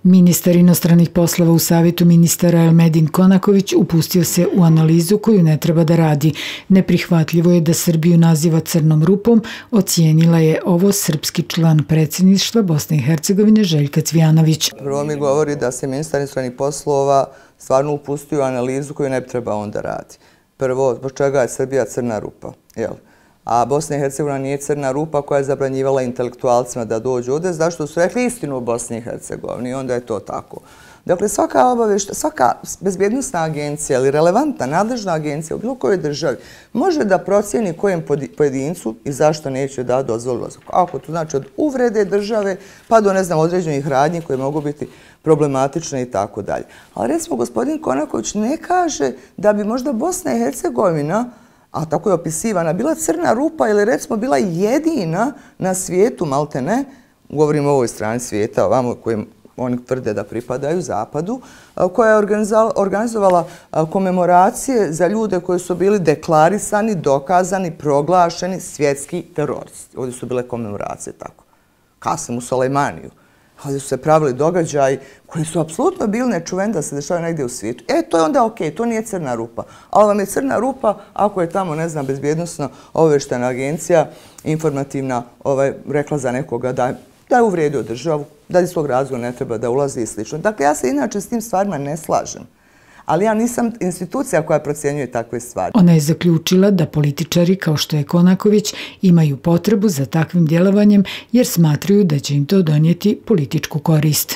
Ministar inostranih poslova u Savetu ministara Elmedin Konaković upustio se u analizu koju ne treba da radi. Neprihvatljivo je da Srbiju naziva crnom rupom, ocijenila je ovo srpski član predsjedništva Bosne i Hercegovine Željka Cvijanović. Prvo mi govori da se ministar inostranih poslova stvarno upustio u analizu koju ne treba on da radi. Prvo, zbog čega je Srbija crna rupa, jel? A Bosna i Hercegovina nije crna rupa koja je zabranjivala intelektualcima da dođu ovdje, zašto su rekli istinu u Bosni i Hercegovini i onda je to tako. Dakle, svaka bezbjednosna agencija ili relevantna nadležna agencija u bilo kojoj državi može da procijeni kojem pojedincu i zašto neće da dozvolu. Ako to znači od uvrede države pa do, ne znam, određenih radnji koje mogu biti problematične i tako dalje. Ali recimo, gospodin Konaković ne kaže da bi možda Bosna i Hercegovina, a tako je opisivana, bila crna rupa ili recimo bila jedina na svijetu, malte ne, govorimo o ovoj strani svijeta, ovamo kojem oni tvrde da pripadaju Zapadu, koja je organizovala komemoracije za ljude koji su bili deklarisani, dokazani, proglašeni svjetski teroristi. Ovdje su bile komemoracije tako. Kasimu Sulejmaniju. Ovdje su se pravili događaji koji su apsolutno bili nečuveni da se dešavaju negdje u svijetu. To je onda okej, to nije crna rupa. Ali vam je crna rupa ako je tamo, ne znam, bezbjednosno obavještajna agencija informativna rekla za nekoga da je uvrijedio državu, da iz svog razloga ne treba da ulazi i slično. Dakle, ja se inače s tim stvarima ne slažem. Ali ja nisam institucija koja procjenjuje takve stvari. Ona je zaključila da političari kao što je Konaković imaju potrebu za takvim djelovanjem jer smatraju da će im to donijeti političku korist.